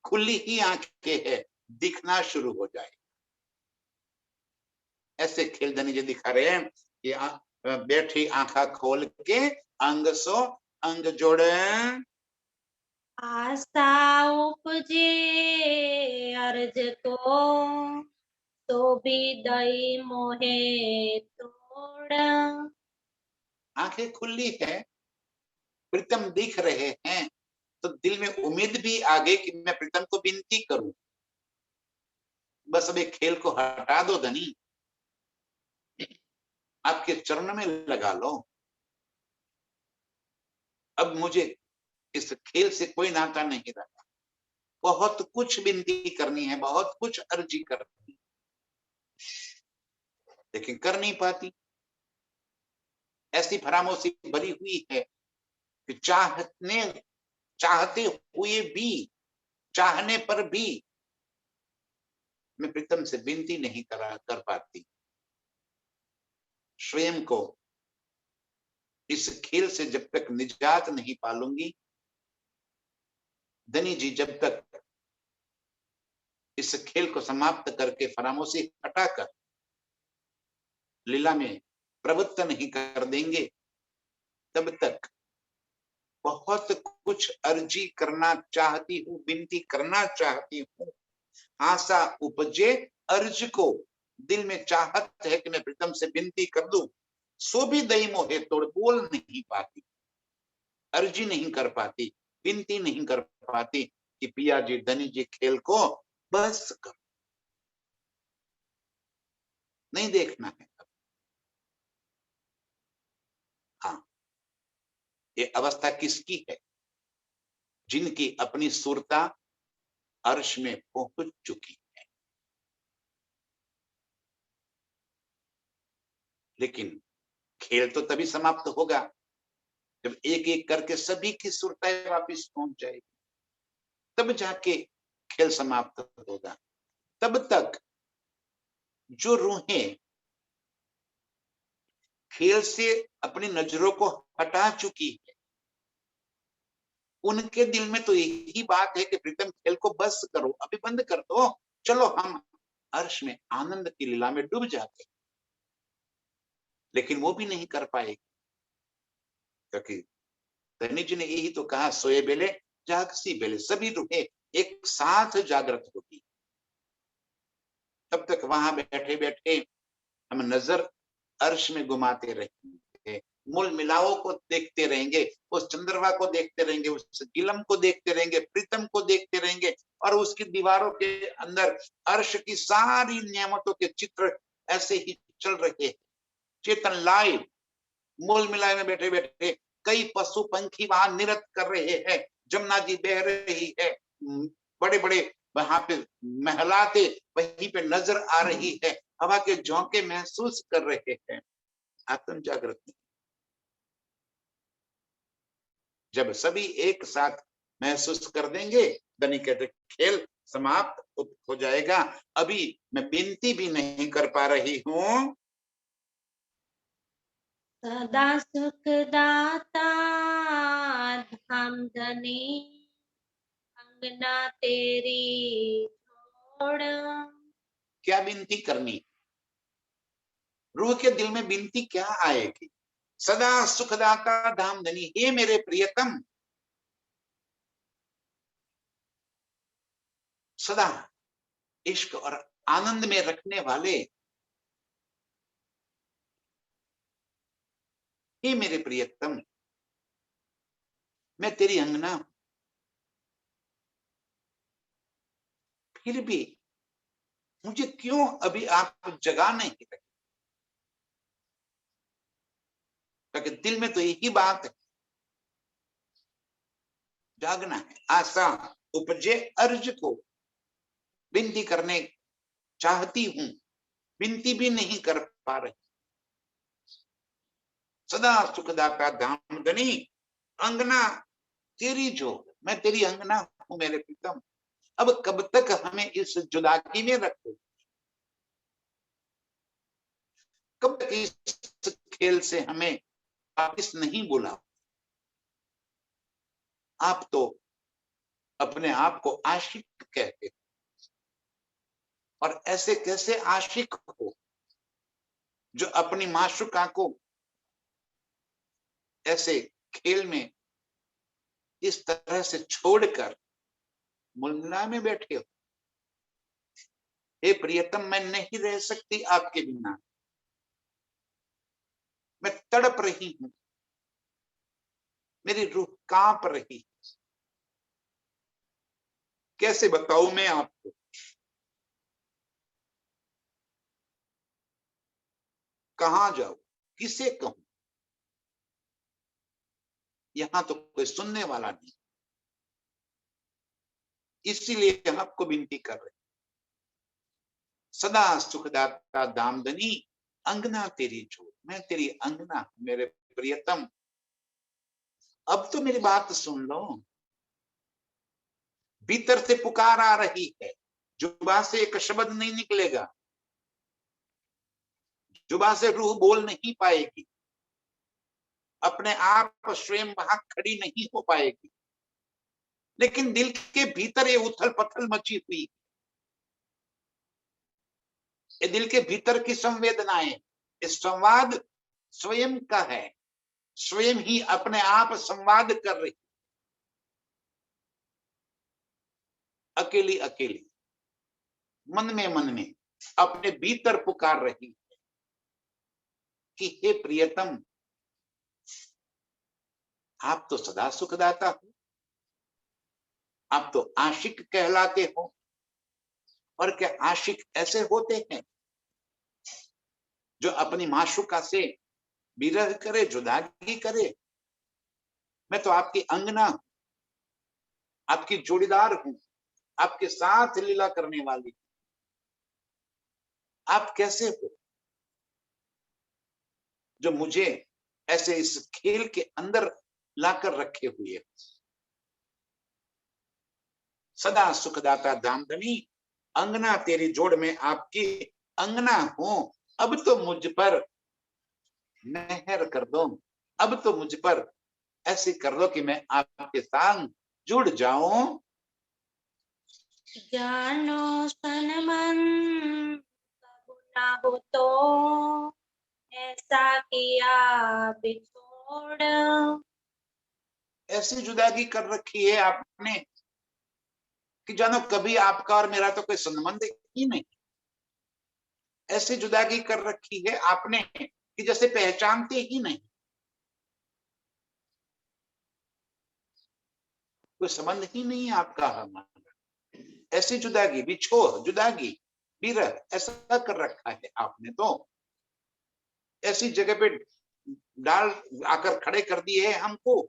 खुली ही आंखें है, दिखना शुरू हो जाए। ऐसे खेल धनी जी दिखा रहे हैं कि बैठी आंखा खोल के अंग सो अंग जोड़े, आशा उपजे अर्ज तो भी दई मोहे तोड़। आंखें खुली है, प्रीतम दिख रहे हैं, तो दिल में उम्मीद भी आ गई कि मैं प्रीतम को विनती करूं, बस अब एक खेल को हटा दो धनी, आपके चरण में लगा लो। अब मुझे इस खेल से कोई नाता नहीं रहा। बहुत कुछ विनती करनी है, बहुत कुछ अर्जी करनी है, लेकिन कर नहीं पाती। ऐसी फरामोशी भरी हुई है कि चाहते हुए भी, चाहने पर भी मैं प्रीतम से विनती नहीं कर पाती। स्वयं को इस खेल से जब तक निजात नहीं पालूंगी, धनी जी जब तक इस खेल को समाप्त करके, फरामोशी हटाकर लीला में प्रवृत्त नहीं कर देंगे, तब तक बहुत कुछ अर्जी करना चाहती हूँ, विनती करना चाहती हूँ। आशा उपजे अर्ज को, दिल में चाहत है कि मैं प्रीतम से विनती कर दूं, सो भी दई मोहे तोड़, बोल नहीं पाती, अर्जी नहीं कर पाती, विनती नहीं कर पाती कि पिया जी, धनी जी खेल को बस कर, नहीं देखना है। हाँ, ये अवस्था किसकी है? जिनकी अपनी सुरता अर्श में पहुंच चुकी है। लेकिन खेल तो तभी समाप्त होगा जब एक एक करके सभी की सुरताएं वापिस पहुंच जाएगी, तब जाके खेल समाप्त होगा। तब तक जो रूहें खेल से अपनी नजरों को हटा चुकी है, उनके दिल में तो यही बात है कि प्रीतम खेल को बस करो, अभी बंद कर दो, चलो हम अर्श में आनंद की लीला में डूब जाते। लेकिन वो भी नहीं कर पाएगी, क्योंकि धनी जी ने यही तो कहा, सोए बेले जागसी बेले, सभी रूहें एक साथ जागृत होगी। तब तक वहां बैठे बैठे हम नजर अर्श में घुमाते रहेंगे, मूल मिलाओं को देखते रहेंगे, उस चंद्रमा को देखते रहेंगे, उस गिलम को देखते रहेंगे, प्रीतम को देखते रहेंगे, और उसकी दीवारों के अंदर अर्श की सारी नियामतों के चित्र ऐसे ही चल रहे हैं। चेतन लाइव मूल मिलाए में बैठे बैठे कई पशु पंखी वहां निरत कर रहे हैं, जमुना जी बह रही है, बड़े बड़े वहां पे महलाते वहीं पे नजर आ रही है, हवा के झोंके महसूस कर रहे हैं। आत्म जागृत नहीं। जब सभी एक साथ महसूस कर देंगे, धनी कहते खेल समाप्त हो जाएगा। अभी मैं विनती भी नहीं कर पा रही हूँ। सदा सुख दाता धाम धनी अंगना तेरी छोड़। क्या विनती करनी, रूह के दिल में विनती क्या आएगी? सदा सुखदाता धाम धनी, हे मेरे प्रियतम, सदा इश्क और आनंद में रखने वाले, हे मेरे प्रियतम, मैं तेरी अंगना हूं, फिर भी मुझे क्यों अभी आप जगा नहीं रहे? क्योंकि दिल में तो यही बात है, जागना है। आशा उपजे अर्ज को, विनती करने चाहती हूं, विनती भी नहीं कर पा रही। सदा सुखदाता धामधनी, अंगना तेरी जो, मैं तेरी अंगना हूं मेरे प्रीतम। अब कब तक हमें इस जुदाई में रखो? कब तक इस खेल से हमें वापिस नहीं बुलाओ? आप तो अपने आप को आशिक कहते हो, और ऐसे कैसे आशिक हो जो अपनी माशुका को ऐसे खेल में इस तरह से छोड़कर मुलमुला में बैठे हो? हे प्रियतम, मैं नहीं रह सकती आपके बिना, मैं तड़प रही हूं, मेरी रूह कांप रही। कैसे बताऊं मैं आपको? कहां जाऊं, किसे कहूं? यहां तो कोई सुनने वाला नहीं, इसीलिए हम आपको विनती कर रहे। सदा सुखदाता दामदनी, अंगना तेरी जो, मैं तेरी अंगना मेरे प्रियतम। अब तो मेरी बात सुन लो। भीतर से पुकार आ रही है, जुबान से एक शब्द नहीं निकलेगा, जुबान से रूह बोल नहीं पाएगी, अपने आप स्वयं वहां खड़ी नहीं हो पाएगी, लेकिन दिल के भीतर ये उथल पथल मची हुई, ये दिल के भीतर की संवेदनाएं, इस संवाद स्वयं का है, स्वयं ही अपने आप संवाद कर रही, अकेली अकेली मन में अपने भीतर पुकार रही कि हे प्रियतम, आप तो सदा सुखदाता हो, आप तो आशिक कहलाते हो। और क्या आशिक ऐसे होते हैं जो अपनी माशुका से विरह करे, जुदाई करे? मैं तो आपकी अंगना हूं, आपकी जोड़ीदार हूं, आपके साथ लीला करने वाली। आप कैसे हो जो मुझे ऐसे इस खेल के अंदर लाकर रखे हुए? सदा सुखदाता धामधनी, अंगना तेरी जोड़ में आपकी अंगना हूं। अब तो मुझ पर मेहर कर दो, अब तो मुझ पर ऐसे कर दो कि मैं आपके साथ जुड़ जाऊं। जानो स्तन मन कबू ना हो तो, ऐसा किया बिछोड़। ऐसी जुदाई कर रखी है आपने कि जानो कभी आपका और मेरा तो कोई संबंध ही नहीं। ऐसी जुदाई कर रखी है आपने कि जैसे पहचानते ही नहीं, कोई संबंध ही नहीं है आपका हमारा। ऐसी जुदागी, बिछोह, जुदागी, विरह ऐसा कर रखा है आपने, तो ऐसी जगह पे डाल आकर खड़े कर दिए है हमको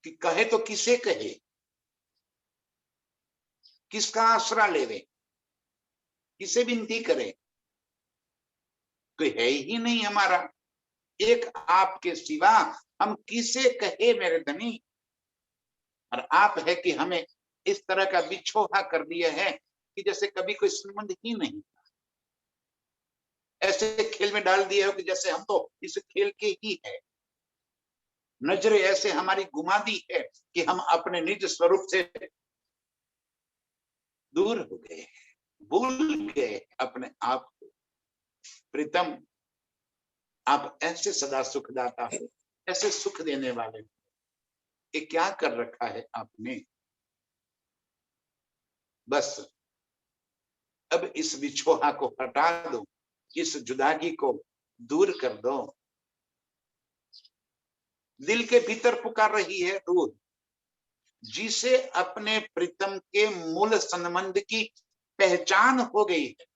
कि कहे तो किसे कहे, किसका आसरा लेवे, किसे विनती करे? कोई है ही नहीं हमारा, एक आपके सिवा हम किसे कहे मेरे धनी? और आप है कि हमें इस तरह का बिछोहा कर दिया है कि जैसे कभी कोई संबंध ही नहीं, ऐसे खेल में डाल दिए हो कि जैसे हम तो इस खेल के ही है। नजरें ऐसे हमारी घुमा दी है कि हम अपने निज स्वरूप से दूर हो गए, भूल गए अपने आप को। प्रीतम, आप ऐसे सदा सुखदाता हो, ऐसे सुख देने वाले, ये क्या कर रखा है आपने? बस अब इस विछोहा को हटा दो, इस जुदागी को दूर कर दो। दिल के भीतर पुकार रही है रूह, जिसे अपने प्रीतम के मूल संबंध की पहचान हो गई है।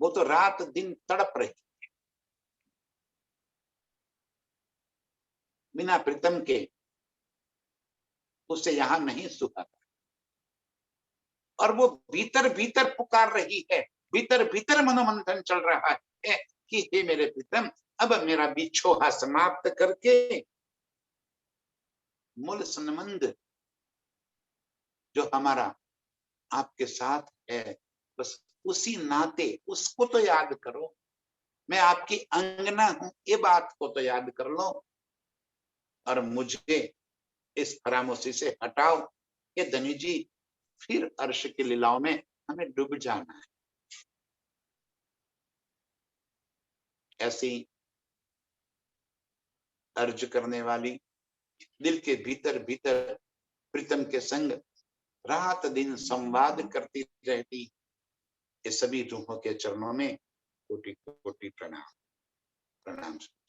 वो तो रात दिन तड़प रही, बिना प्रीतम के उसे यहां नहीं सुहाता। और वो भीतर भीतर पुकार रही है, भीतर भीतर मनोमंथन चल रहा है कि हे मेरे प्रीतम, अब मेरा बिछोहा समाप्त करके मूल संबंध जो हमारा आपके साथ है, बस उसी नाते उसको तो याद करो। मैं आपकी अंगना हूं, ये बात को तो याद कर लो, और मुझे इस फरामोशी से हटाओ। ये धनी जी, फिर अर्श की लीलाओं में हमें डूब जाना है। ऐसी अर्ज करने वाली, दिल के भीतर भीतर प्रीतम के संग रात दिन संवाद करती रहती, ये सभी रूहों के चरणों में कोटि कोटि प्रणाम। प्रणाम।